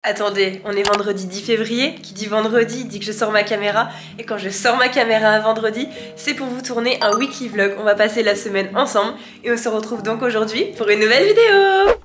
Attendez, on est vendredi 10 février, qui dit vendredi dit que je sors ma caméra, et quand je sors ma caméra un vendredi, c'est pour vous tourner un weekly vlog. On va passer la semaine ensemble, et on se retrouve donc aujourd'hui pour une nouvelle vidéo.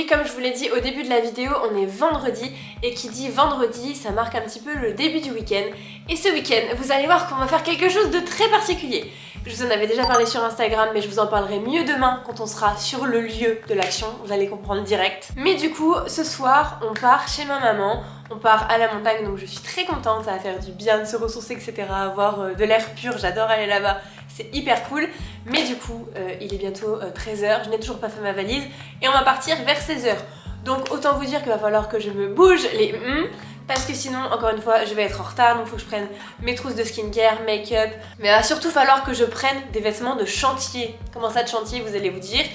Comme je vous l'ai dit au début de la vidéo, on est vendredi et qui dit vendredi, ça marque un petit peu le début du week-end. Et ce week-end, vous allez voir qu'on va faire quelque chose de très particulier. Je vous en avais déjà parlé sur Instagram, mais je vous en parlerai mieux demain quand on sera sur le lieu de l'action, vous allez comprendre direct. Mais du coup, ce soir, on part chez ma maman, on part à la montagne, donc je suis très contente, ça va faire du bien de se ressourcer, etc. Avoir de l'air pur, j'adore aller là-bas, c'est hyper cool. Mais du coup, il est bientôt 13h, je n'ai toujours pas fait ma valise et on va partir vers 16h. Donc autant vous dire qu'il va falloir que je me bouge les parce que sinon, encore une fois, je vais être en retard, donc il faut que je prenne mes trousses de skincare, make-up. Mais il va surtout falloir que je prenne des vêtements de chantier. Comment ça de chantier, vous allez vous dire?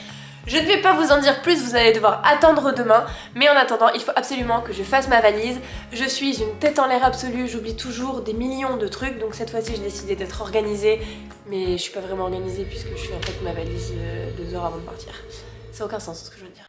Je ne vais pas vous en dire plus, vous allez devoir attendre demain. Mais en attendant, il faut absolument que je fasse ma valise. Je suis une tête en l'air absolue, j'oublie toujours des millions de trucs. Donc cette fois-ci, j'ai décidé d'être organisée. Mais je suis pas vraiment organisée puisque je fais en fait ma valise 2 heures avant de partir. Ça n'a aucun sens ce que je veux dire.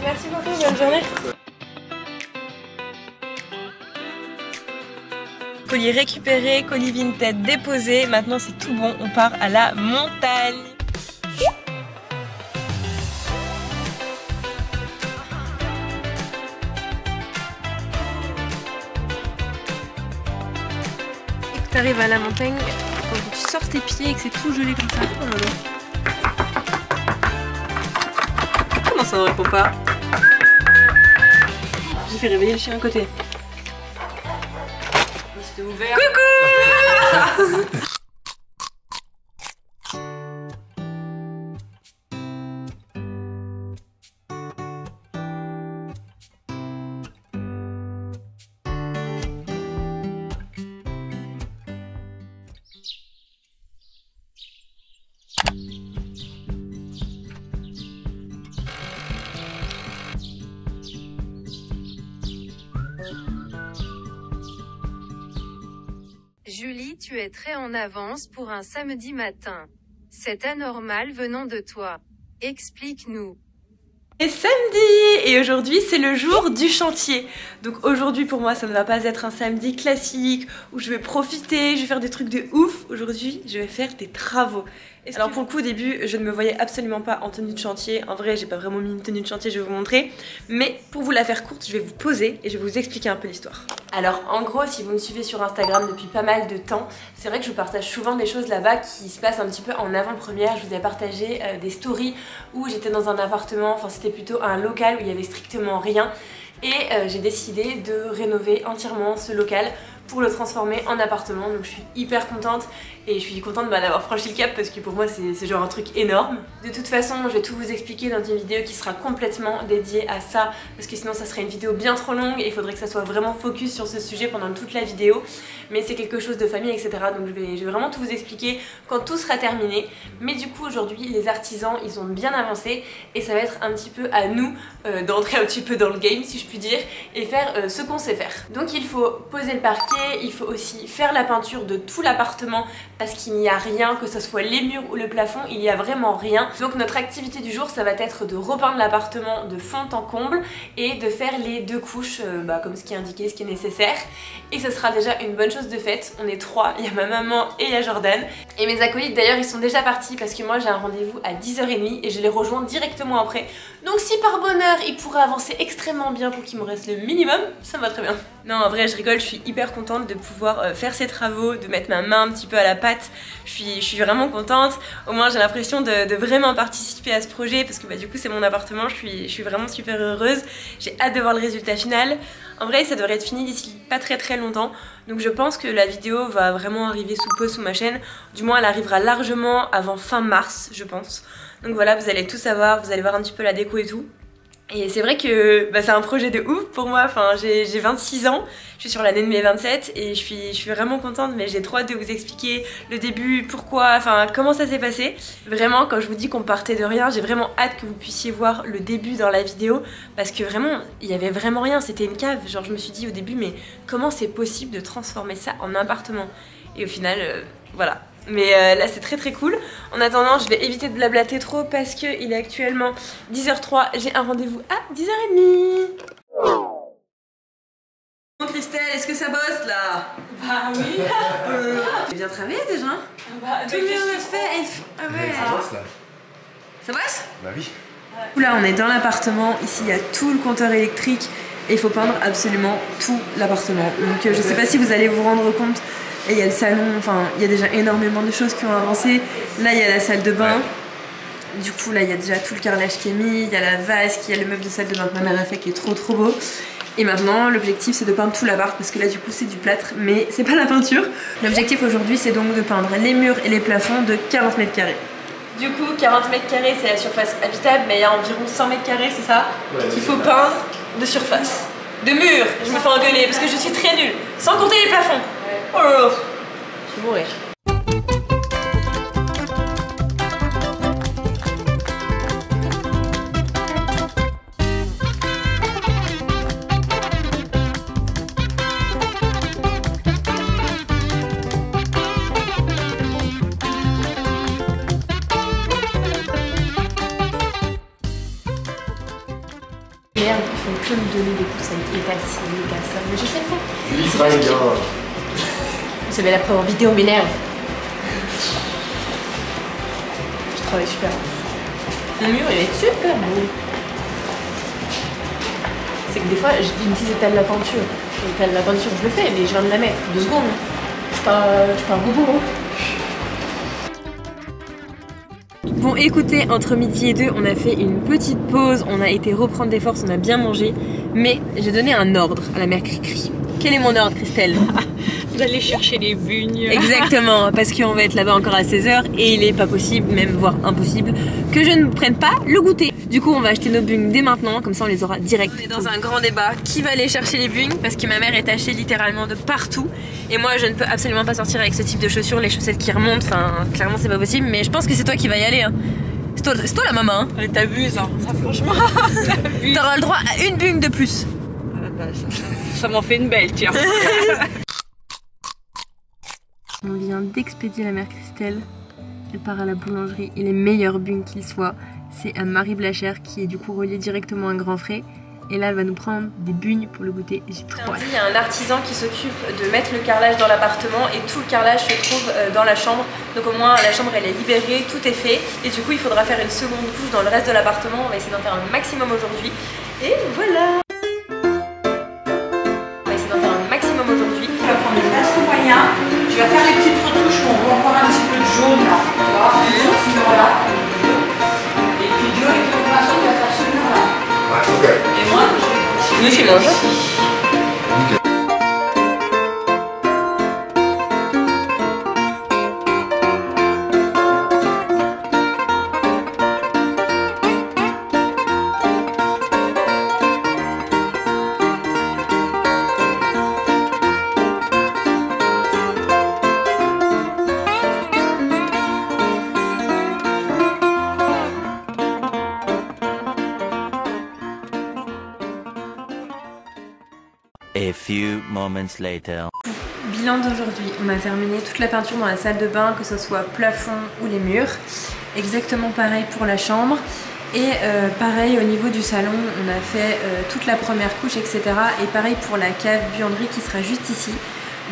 Merci beaucoup, bonne journée. Colis récupéré, colis Vinted déposé, maintenant c'est tout bon, on part à la montagne. Et que tu arrives à la montagne, quand tu sors tes pieds et que c'est tout gelé comme ça. Oh là là. Comment ça ne répond pas? J'ai fait réveiller le chien à côté. C'était ouvert. Coucou. Julie, tu es très en avance pour un samedi matin. C'est anormal venant de toi. Explique-nous. Et samedi! Et aujourd'hui c'est le jour du chantier. Donc aujourd'hui pour moi ça ne va pas être un samedi classique où je vais profiter, je vais faire des trucs de ouf. Aujourd'hui je vais faire des travaux. Alors pour le coup au début je ne me voyais absolument pas en tenue de chantier. En vrai j'ai pas vraiment mis une tenue de chantier, je vais vous montrer. Mais pour vous la faire courte je vais vous poser et je vais vous expliquer un peu l'histoire. Alors en gros si vous me suivez sur Instagram depuis pas mal de temps, c'est vrai que je partage souvent des choses là-bas qui se passent un petit peu en avant-première. Je vous ai partagé des stories où j'étais dans un appartement, enfin c'était plutôt un local où il y avait strictement rien. Et j'ai décidé de rénover entièrement ce local pour le transformer en appartement. Donc je suis hyper contente et je suis contente d'avoir franchi le cap parce que pour moi c'est genre un truc énorme. De toute façon je vais tout vous expliquer dans une vidéo qui sera complètement dédiée à ça parce que sinon ça serait une vidéo bien trop longue et il faudrait que ça soit vraiment focus sur ce sujet pendant toute la vidéo. Mais c'est quelque chose de famille etc. Donc je vais vraiment tout vous expliquer quand tout sera terminé. Mais du coup aujourd'hui les artisans ils ont bien avancé et ça va être un petit peu à nous d'entrer un petit peu dans le game si je puis dire et faire ce qu'on sait faire. Donc il faut poser le parquet, il faut aussi faire la peinture de tout l'appartement parce qu'il n'y a rien, que ce soit les murs ou le plafond, il n'y a vraiment rien. Donc notre activité du jour ça va être de repeindre l'appartement de fond en comble et de faire les 2 couches comme ce qui est indiqué, ce qui est nécessaire. Et ce sera déjà une bonne chose de faite. On est 3, il y a ma maman et il y a Jordan. Et mes acolytes d'ailleurs ils sont déjà partis parce que moi j'ai un rendez-vous à 10h30 et je les rejoins directement après. Donc si par bonheur ils pourraient avancer extrêmement bien pour qu'il me reste le minimum, ça me va très bien. Non en vrai je rigole, je suis hyper contente de pouvoir faire ces travaux, de mettre ma main un petit peu à la pâte. Je suis vraiment contente. Au moins j'ai l'impression de vraiment participer à ce projet parce que du coup c'est mon appartement, je suis vraiment super heureuse. J'ai hâte de voir le résultat final. En vrai ça devrait être fini d'ici pas très longtemps. Donc je pense que la vidéo va vraiment arriver sous peu sur ma chaîne. Du moins elle arrivera largement avant fin mars je pense. Donc voilà, vous allez tout savoir, vous allez voir un petit peu la déco et tout. Et c'est vrai que bah, c'est un projet de ouf pour moi, enfin, j'ai 26 ans, je suis sur l'année de mes 27 et je suis vraiment contente, mais j'ai trop hâte de vous expliquer le début, pourquoi, enfin comment ça s'est passé. Vraiment, quand je vous dis qu'on partait de rien, j'ai vraiment hâte que vous puissiez voir le début dans la vidéo parce que vraiment, il y avait vraiment rien, c'était une cave. Genre je me suis dit au début, mais comment c'est possible de transformer ça en appartement? Et au final, voilà. Mais là c'est très cool. En attendant je vais éviter de blablater trop parce qu'il est actuellement 10h03. J'ai un rendez-vous à 10h30. Bon Christelle, est-ce que ça bosse là? Bah oui. J'ai bien travaillé déjà. Bah, tout le monde le fait. Ah ouais. Ça bosse là. Ça bosse? Bah oui. Là on est dans l'appartement. Ici il y a tout le compteur électrique. Et il faut peindre absolument tout l'appartement. Donc je sais pas si vous allez vous rendre compte. Et il y a le salon, enfin il y a déjà énormément de choses qui ont avancé. Là il y a la salle de bain. Ouais. Du coup là il y a déjà tout le carrelage qui est mis. Il y a la vase, il y a le meuble de salle de bain que ma mère a fait qui est trop beau. Et maintenant l'objectif c'est de peindre tout l'appart parce que là du coup c'est du plâtre mais c'est pas la peinture. L'objectif aujourd'hui c'est donc de peindre les murs et les plafonds de 40 mètres carrés. Du coup 40 mètres carrés c'est la surface habitable mais il y a environ 100 mètres carrés c'est ça qu'il faut peindre de surface. De mur, je me fais engueuler parce que je suis très nulle. Sans compter les plafonds. Oh là là, je vais mourir. Merde, ils font que me donner des conseils états-ci, ça, mais je sais pas. Oui, ça va bien. Vous savez, la preuve en vidéo m'énerve. Je travaille super. Le mur, il est super beau. C'est que des fois, je dis une petite étale de la peinture. L'étale de la peinture, je le fais, mais je viens de la mettre. 2 secondes. Je suis pas un robot. Bon écoutez, entre midi et 2 on a fait une petite pause, on a été reprendre des forces, on a bien mangé, mais j'ai donné un ordre à la mère Cricri. Quel est mon ordre Christelle? D'aller chercher les bugnes. Exactement, parce qu'on va être là-bas encore à 16h et il est pas possible, même voire impossible, que je ne prenne pas le goûter. Du coup on va acheter nos bugnes dès maintenant, comme ça on les aura direct. On est dans un grand débat, qui va aller chercher les bugnes? Parce que ma mère est tachée littéralement de partout. Et moi je ne peux absolument pas sortir avec ce type de chaussures, les chaussettes qui remontent, enfin clairement c'est pas possible. Mais je pense que c'est toi qui va y aller hein. C'est toi la maman hein. T'abuses hein, ça franchement. T'auras le droit à une bugne de plus. Ça m'en fait une belle tiens. On vient d'expédier la mère Christelle. Elle part à la boulangerie et les meilleures bugnes qu'il soit, c'est à Marie Blachère qui est du coup reliée directement à Grand Frais. Et là elle va nous prendre des bugnes pour le goûter et j'ai trop hâte. Il y a un artisan qui s'occupe de mettre le carrelage dans l'appartement et tout le carrelage se trouve dans la chambre. Donc au moins la chambre elle est libérée, tout est fait. Et du coup il faudra faire une seconde couche dans le reste de l'appartement. On va essayer d'en faire un maximum aujourd'hui. Et voilà. On va essayer d'en faire un maximum aujourd'hui. Tu vas prendre le pinceau moyen, tu vas faire les petites retouches, on voit encore un petit peu de jaune là, tu vois, sur ce mur-là. Et puis Joe, avec ton pinceau, tu vas faire ce mur-là. Ouais, ok. Et moi, je vais Je mange. A few moments later. Bilan d'aujourd'hui, on a terminé toute la peinture dans la salle de bain, que ce soit plafond ou les murs. Exactement pareil pour la chambre. Et pareil au niveau du salon, on a fait toute la première couche, etc. Et pareil pour la cave buanderie qui sera juste ici.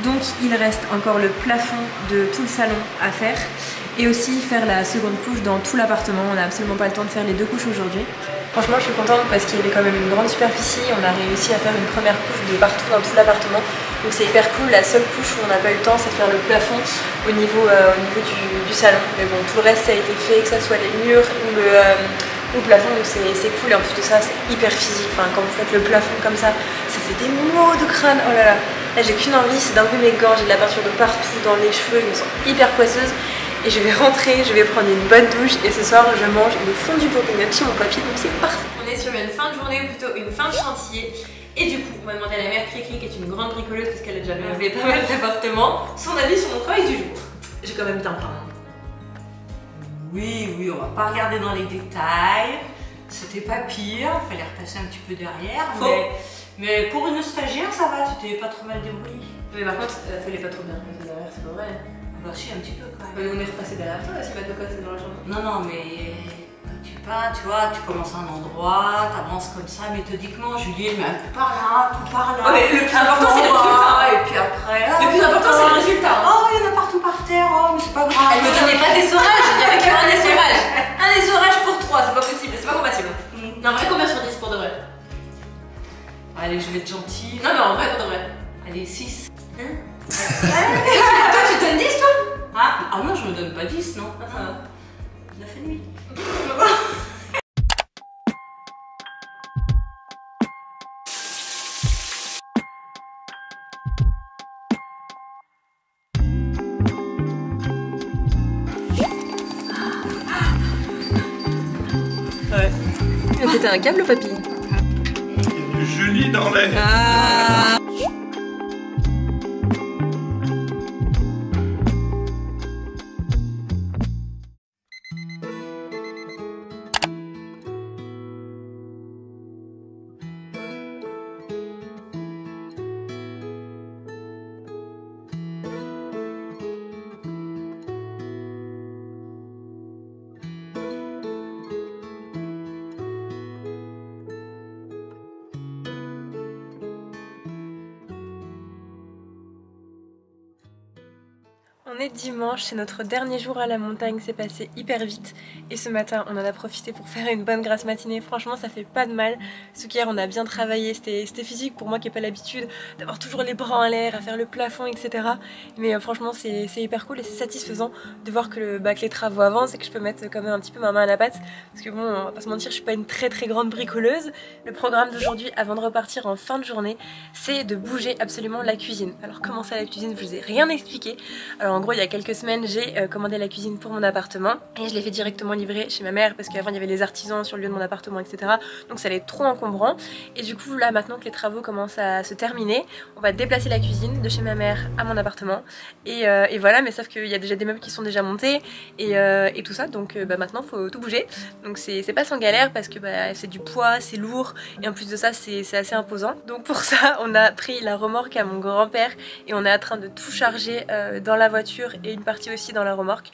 Donc il reste encore le plafond de tout le salon à faire. Et aussi faire la seconde couche dans tout l'appartement. On n'a absolument pas le temps de faire les 2 couches aujourd'hui. Franchement je suis contente parce qu'il y avait quand même une grande superficie. On a réussi à faire une première couche de partout dans tout l'appartement. Donc c'est hyper cool. La seule couche où on n'a pas eu le temps c'est de faire le plafond au niveau du salon. Mais bon tout le reste ça a été fait, que ce soit les murs ou le plafond, donc c'est cool. Et en plus de ça c'est hyper physique. Enfin, quand vous faites le plafond comme ça, c'est fait des maux de crâne. Oh là là. Là j'ai qu'une envie, c'est d'enlever mes gants. J'ai de la peinture de partout dans les cheveux. Je me sens hyper poisseuse. Et je vais rentrer, je vais prendre une bonne douche. Et ce soir je mange une fondue bourguignonne chez mon papy. Donc c'est parfait. On est sur une fin de journée, ou plutôt une fin de chantier. Et du coup, on va demander à la mère Cricri, qui est une grande bricoleuse parce qu'elle a déjà rénové pas mal d'appartements, son avis sur mon travail du jour. J'ai quand même bien peint. Oui, on va pas regarder dans les détails. C'était pas pire, il fallait repasser un petit peu derrière. Mais pour une stagiaire, ça va, tu t'es pas trop mal débrouillé. Mais par contre, il fallait pas trop bien repasser derrière, c'est pas vrai. Bah si, un petit peu quand même. Mais on est repassé derrière toi, c'est pas de quoi c'est dans la chambre. Non, mais quand tu peins, tu vois, tu commences à un endroit, t'avances comme ça méthodiquement. Julie, mais un peu par là, tout par là. Oh, mais le plus important, c'est le résultat. Et puis après, le plus important, c'est le résultat. Oh, il y en a partout par terre, oh, mais c'est pas grave. Elle me donnait pas d'essorage, il y avait qu'un essorage. Un essorage pour 3, c'est pas possible, c'est pas compatible. Non, en vrai, combien sur 10 pour de vrai? Allez, je vais être gentille. Non, mais en vrai, pour de vrai. Allez, 6. Hein? Toi, tu donnes 10 toi? Ah non, je me donne pas 10, non. Ah, ça va. 9,5. Ouais. Il a pété un câble, papy. Il y a du Julie dans l'air. Ah. On est dimanche, c'est notre dernier jour à la montagne, c'est passé hyper vite et ce matin on en a profité pour faire une bonne grasse matinée. Franchement ça fait pas de mal, parce qu'hier on a bien travaillé, c'était physique pour moi qui n'ai pas l'habitude d'avoir toujours les bras en l'air, à faire le plafond etc. Mais franchement c'est hyper cool et c'est satisfaisant de voir que les travaux avancent et que je peux mettre quand même un petit peu ma main à la pâte, parce que bon on va pas se mentir, je suis pas une très grande bricoleuse. Le programme d'aujourd'hui avant de repartir en fin de journée, c'est de bouger absolument la cuisine. Alors comment ça la cuisine, je vous ai rien expliqué. Alors en gros il y a quelques semaines j'ai commandé la cuisine pour mon appartement et je l'ai fait directement livrer chez ma mère parce qu'avant il y avait les artisans sur le lieu de mon appartement etc. Donc ça allait être trop encombrant et du coup là maintenant que les travaux commencent à se terminer, on va déplacer la cuisine de chez ma mère à mon appartement et voilà, mais sauf qu'il y a déjà des meubles qui sont déjà montés et tout ça, donc maintenant faut tout bouger. Donc c'est pas sans galère parce que c'est du poids, c'est lourd et en plus de ça c'est assez imposant. Donc pour ça on a pris la remorque à mon grand-père et on est en train de tout charger dans la voiture et une partie aussi dans la remorque.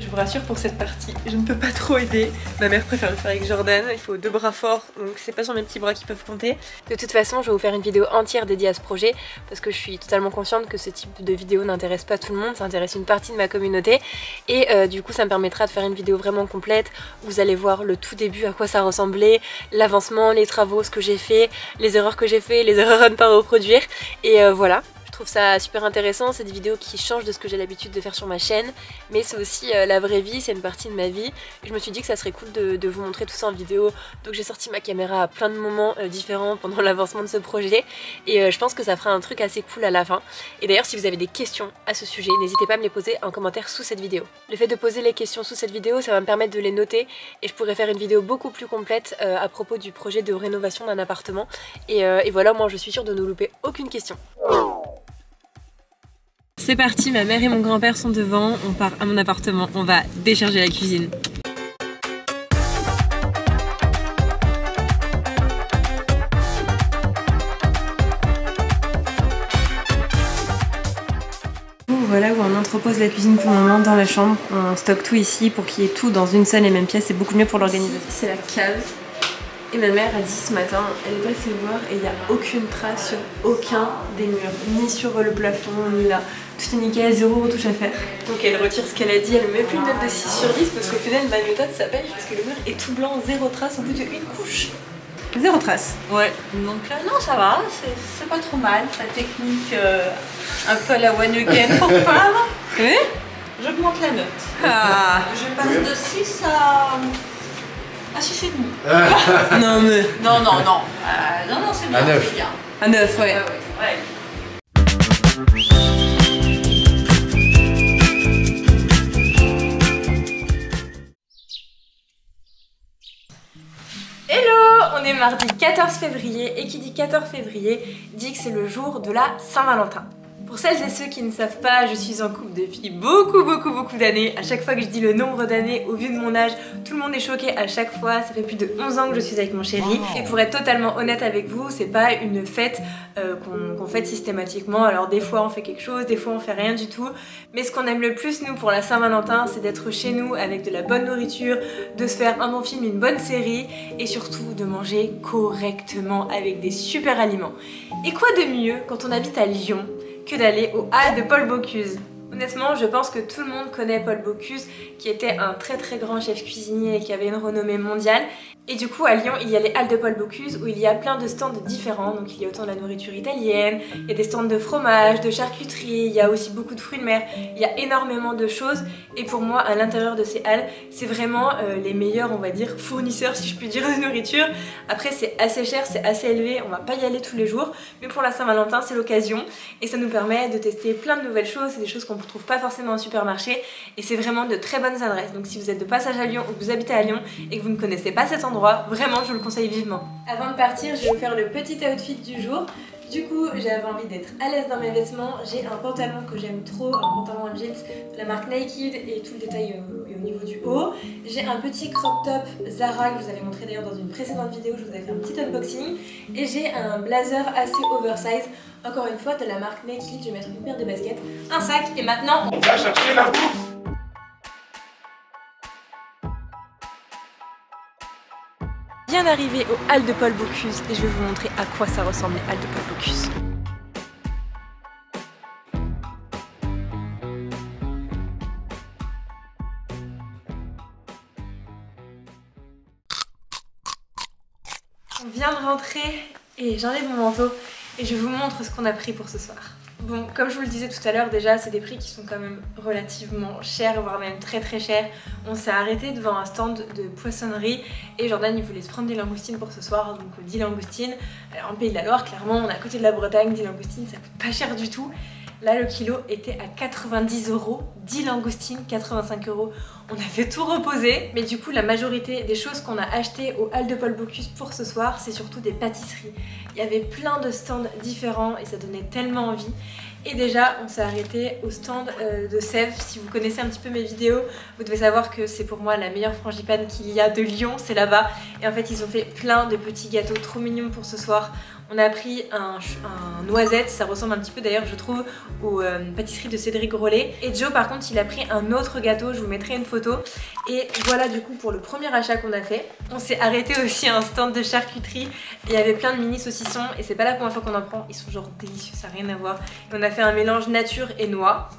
Je vous rassure pour cette partie, je ne peux pas trop aider. Ma mère préfère le faire avec Jordan, il faut 2 bras forts, donc c'est pas sur mes petits bras qui peuvent compter. De toute façon, je vais vous faire une vidéo entière dédiée à ce projet parce que je suis totalement consciente que ce type de vidéo n'intéresse pas tout le monde, ça intéresse une partie de ma communauté. Et du coup, ça me permettra de faire une vidéo vraiment complète. Vous allez voir le tout début, à quoi ça ressemblait, l'avancement, les travaux, ce que j'ai fait, les erreurs que j'ai fait, les erreurs à ne pas reproduire. Et voilà. Je trouve ça super intéressant, c'est des vidéos qui changent de ce que j'ai l'habitude de faire sur ma chaîne, mais c'est aussi la vraie vie, c'est une partie de ma vie. Et je me suis dit que ça serait cool de vous montrer tout ça en vidéo, donc j'ai sorti ma caméra à plein de moments différents pendant l'avancement de ce projet, et je pense que ça fera un truc assez cool à la fin. Et d'ailleurs si vous avez des questions à ce sujet, n'hésitez pas à me les poser en commentaire sous cette vidéo. Le fait de poser les questions sous cette vidéo, ça va me permettre de les noter, et je pourrai faire une vidéo beaucoup plus complète à propos du projet de rénovation d'un appartement. Et voilà, moi je suis sûre de ne louper aucune question. C'est parti, ma mère et mon grand-père sont devant, on part à mon appartement, on va décharger la cuisine. Voilà où on entrepose la cuisine pour le moment dans la chambre, on stocke tout ici pour qu'il y ait tout dans une seule et même pièce, c'est beaucoup mieux pour l'organisation. C'est la cave. Et ma mère a dit ce matin, elle est passée voir et il n'y a aucune trace sur aucun des murs, ni sur le plafond, ni là. Tout est nickel, 0 retouche à faire. Donc elle retire ce qu'elle a dit, elle ne met plus une note de 6 sur 10 parce qu'au final ma méthode ça pêche parce que le mur est tout blanc, 0 trace au bout d'une couche. Zéro trace. Ouais, donc non, ça va, c'est pas trop mal. La technique un peu à la one again pour peindre. Oui. J'augmente la note. Ah. Je passe de 6 à 6,5. Non mais... Non, c'est bien. À 9. C'est bien. À 9, ouais. Ouais. Hello, on est mardi 14 février et qui dit 14 février dit que c'est le jour de la Saint-Valentin. Pour celles et ceux qui ne savent pas, je suis en couple depuis beaucoup d'années. À chaque fois que je dis le nombre d'années au vu de mon âge, tout le monde est choqué à chaque fois. Ça fait plus de 11 ans que je suis avec mon chéri. Et pour être totalement honnête avec vous, c'est pas une fête qu'on fête systématiquement. Alors des fois on fait quelque chose, des fois on fait rien du tout. Mais ce qu'on aime le plus nous pour la Saint-Valentin, c'est d'être chez nous avec de la bonne nourriture, de se faire un bon film, une bonne série et surtout de manger correctement avec des super aliments. Et quoi de mieux quand on habite à Lyon que d'aller aux Halles de Paul Bocuse. Honnêtement, je pense que tout le monde connaît Paul Bocuse, qui était un très grand chef cuisinier et qui avait une renommée mondiale. Et du coup, à Lyon, il y a les Halles de Paul Bocuse où il y a plein de stands différents. Donc il y a autant de la nourriture italienne, il y a des stands de fromage, de charcuterie, il y a aussi beaucoup de fruits de mer. Il y a énormément de choses. Et pour moi, à l'intérieur de ces halles, c'est vraiment les meilleurs, on va dire, fournisseurs, si je puis dire, de nourriture. Après, c'est assez cher, c'est assez élevé, on va pas y aller tous les jours. Mais pour la Saint-Valentin, c'est l'occasion. Et ça nous permet de tester plein de nouvelles choses. C'est des choses qu'on ne retrouve pas forcément en supermarché. Et c'est vraiment de très bonnes adresses. Donc si vous êtes de passage à Lyon ou que vous habitez à Lyon et que vous ne connaissez pas cet endroit, vraiment je vous le conseille vivement. Avant de partir, je vais vous faire le petit outfit du jour. Du coup, j'avais envie d'être à l'aise dans mes vêtements. J'ai un pantalon que j'aime trop, un pantalon en jeans de la marque Naked et tout le détail au niveau du haut. J'ai un petit crop top Zara que je vous avais montré d'ailleurs dans une précédente vidéo, je vous avais fait un petit unboxing. Et j'ai un blazer assez oversize, encore une fois de la marque Naked. Je vais mettre une paire de baskets, un sac et maintenant On va chercher la bouffe. bien arrivé aux Halles de Paul Bocuse et je vais vous montrer à quoi ça ressemble les Halles de Paul Bocuse. On vient de rentrer et j'enlève mon manteau et je vous montre ce qu'on a pris pour ce soir. Bon, comme je vous le disais tout à l'heure, déjà, c'est des prix qui sont quand même relativement chers, voire même très chers. On s'est arrêté devant un stand de poissonnerie et Jordan, il voulait se prendre des langoustines pour ce soir, donc 10 langoustines. En Pays de la Loire, clairement, on est à côté de la Bretagne, 10 langoustines, ça coûte pas cher du tout. Là, le kilo était à 90 €, 10 langoustines, 85 €. On a fait tout reposer, mais du coup, la majorité des choses qu'on a achetées aux Halles de Paul Bocuse pour ce soir, c'est surtout des pâtisseries. Il y avait plein de stands différents et ça donnait tellement envie. Et déjà, on s'est arrêté au stand de Sèvres. Si vous connaissez un petit peu mes vidéos, vous devez savoir que c'est pour moi la meilleure frangipane qu'il y a de Lyon, c'est là-bas. Et en fait, ils ont fait plein de petits gâteaux trop mignons pour ce soir. On a pris un noisette, ça ressemble un petit peu d'ailleurs je trouve aux pâtisseries de Cédric Grolet. Et Joe par contre il a pris un autre gâteau, je vous mettrai une photo. Et voilà du coup pour le premier achat qu'on a fait. On s'est arrêté aussi à un stand de charcuterie. Il y avait plein de mini saucissons et c'est pas la première fois qu'on en prend, ils sont genre délicieux, ça n'a rien à voir. Et on a fait un mélange nature et noix.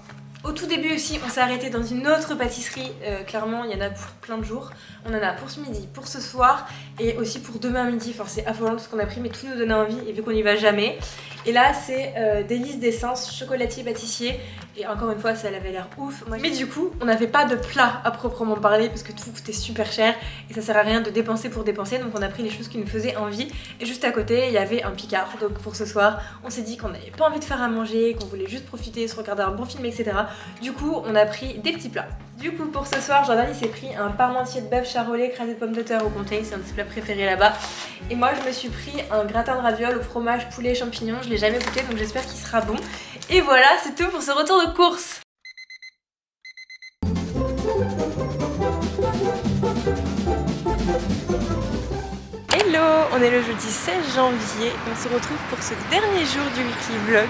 Au tout début aussi, on s'est arrêté dans une autre pâtisserie, clairement il y en a pour plein de jours. On en a pour ce midi, pour ce soir et aussi pour demain midi. Enfin c'est affolant tout ce qu'on a pris mais tout nous donnait envie et vu qu'on n'y va jamais. Et là c'est Délices d'essence, chocolatier pâtissier et encore une fois ça avait l'air ouf. Mais du coup on n'avait pas de plat à proprement parler parce que tout coûtait super cher et ça sert à rien de dépenser pour dépenser, donc on a pris les choses qui nous faisaient envie. Et juste à côté il y avait un Picard, donc pour ce soir on s'est dit qu'on n'avait pas envie de faire à manger, qu'on voulait juste profiter, se regarder un bon film etc. Du coup on a pris des petits plats. Du coup pour ce soir Jordan il s'est pris un parmentier de bœuf charolais écrasé de pommes de terre au comté, c'est un de ses plats préférés là-bas. Et moi je me suis pris un gratin de ravioles au fromage, poulet et champignons, je l'ai jamais goûté donc j'espère qu'il sera bon. Et voilà c'est tout pour ce retour de course. Hello, on est le jeudi 16 janvier, on se retrouve pour ce dernier jour du weekly vlog.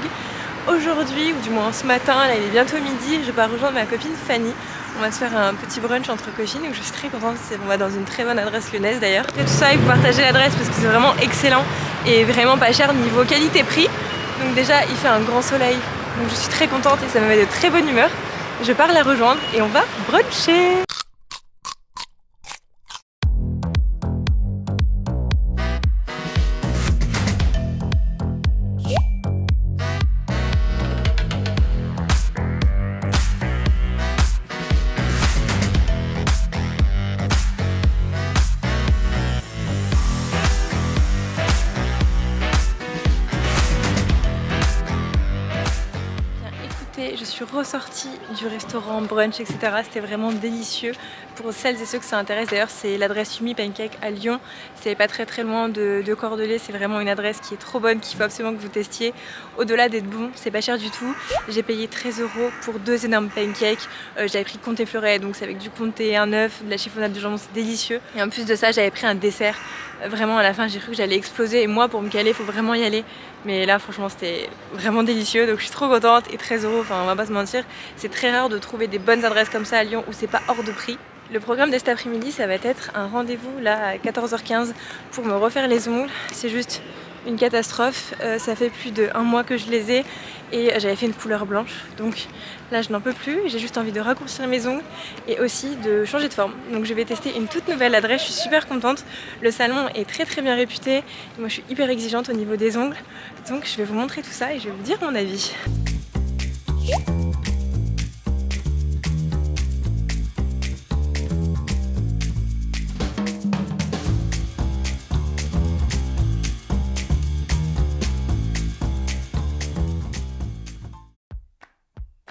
Aujourd'hui, ou du moins ce matin, là il est bientôt midi, je pars rejoindre ma copine Fanny. On va se faire un petit brunch entre copines, donc je suis très contente, on va dans une très bonne adresse lyonnaise d'ailleurs. Et tout ça, il faut partager l'adresse parce que c'est vraiment excellent et vraiment pas cher niveau qualité-prix. Donc déjà, il fait un grand soleil, donc je suis très contente et ça me met de très bonne humeur. Je pars la rejoindre et on va bruncher. écoutez, je suis ressortie du restaurant brunch, etc. C'était vraiment délicieux. Pour celles et ceux que ça intéresse, d'ailleurs, c'est l'adresse Yumi Pancake à Lyon. C'est pas très loin de Cordelet. C'est vraiment une adresse qui est trop bonne, qu'il faut absolument que vous testiez. Au-delà d'être bon, c'est pas cher du tout. J'ai payé 13 € pour 2 énormes pancakes. J'avais pris comté fleuret, donc c'est avec du comté, un œuf, de la chiffonnade de jambon, c'est délicieux. Et en plus de ça, j'avais pris un dessert. Vraiment, à la fin, j'ai cru que j'allais exploser. Et moi, pour me caler, il faut vraiment y aller. Mais là, franchement, c'était vraiment délicieux. Donc, je suis trop contente. Et 13 €, enfin, on va pas se mentir, c'est très rare de trouver des bonnes adresses comme ça à Lyon où c'est pas hors de prix. Le programme de cet après-midi, ça va être un rendez-vous là à 14h15 pour me refaire les ongles. C'est juste une catastrophe. Ça fait plus d'1 mois que je les ai et j'avais fait une couleur blanche. Donc là, je n'en peux plus. J'ai juste envie de raccourcir mes ongles et aussi de changer de forme. Donc je vais tester une toute nouvelle adresse. Je suis super contente. Le salon est très bien réputé. Et moi, je suis hyper exigeante au niveau des ongles. Donc je vais vous montrer tout ça et je vais vous dire mon avis.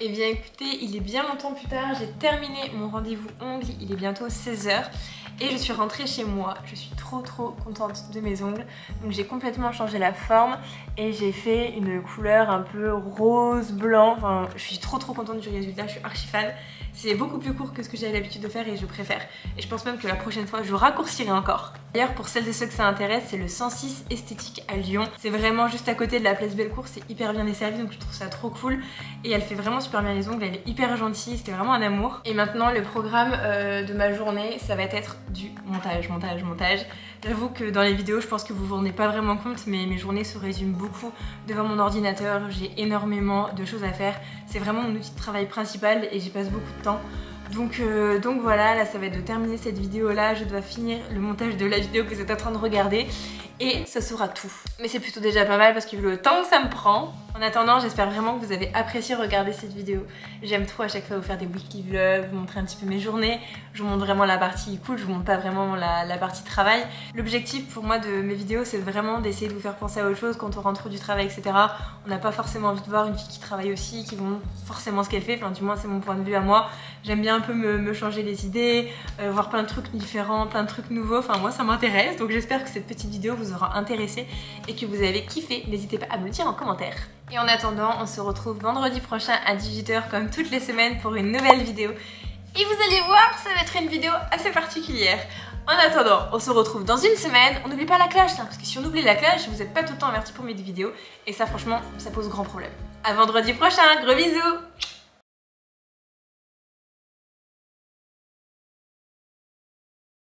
Eh bien écoutez, il est bien longtemps plus tard, j'ai terminé mon rendez-vous ongles, il est bientôt 16 h et je suis rentrée chez moi. Je suis trop contente de mes ongles. Donc j'ai complètement changé la forme et j'ai fait une couleur un peu rose, blanc. Enfin, je suis trop contente du résultat, je suis archi fan. C'est beaucoup plus court que ce que j'avais l'habitude de faire et je préfère. Et je pense même que la prochaine fois, je raccourcirai encore. D'ailleurs, pour celles et ceux que ça intéresse, c'est le 106 Esthétique à Lyon. C'est vraiment juste à côté de la place Bellecour, c'est hyper bien desservi, donc je trouve ça trop cool. Et elle fait vraiment super bien les ongles, elle est hyper gentille, c'était vraiment un amour. Et maintenant, le programme de ma journée, ça va être du montage. J'avoue que dans les vidéos, je pense que vous vous rendez pas vraiment compte, mais mes journées se résument beaucoup devant mon ordinateur. J'ai énormément de choses à faire. C'est vraiment mon outil de travail principal et j'y passe beaucoup de temps. Donc voilà, là ça va être de terminer cette vidéo là. Je dois finir le montage de la vidéo que vous êtes en train de regarder et ça sera tout. Mais c'est plutôt déjà pas mal parce que vu le temps que ça me prend. En attendant, j'espère vraiment que vous avez apprécié regarder cette vidéo. J'aime trop à chaque fois vous faire des weekly vlogs, vous montrer un petit peu mes journées. Je vous montre vraiment la partie cool, je vous montre pas vraiment la partie travail. L'objectif pour moi de mes vidéos, c'est vraiment d'essayer de vous faire penser à autre chose quand on rentre du travail, etc. On n'a pas forcément envie de voir une fille qui travaille aussi, qui vous montre forcément ce qu'elle fait. Enfin, du moins, c'est mon point de vue à moi. J'aime bien un peu me changer les idées, voir plein de trucs différents, plein de trucs nouveaux. Enfin, moi, ça m'intéresse. Donc, j'espère que cette petite vidéo vous aura intéressé et que vous avez kiffé. N'hésitez pas à me le dire en commentaire. Et en attendant, on se retrouve vendredi prochain à 18 h comme toutes les semaines pour une nouvelle vidéo. Et vous allez voir, ça va être une vidéo assez particulière. En attendant, on se retrouve dans une semaine. On n'oublie pas la cloche, hein, parce que si on oublie la cloche, vous n'êtes pas tout le temps avertis pour mes vidéos. Et ça, franchement, ça pose grand problème. À vendredi prochain, gros bisous!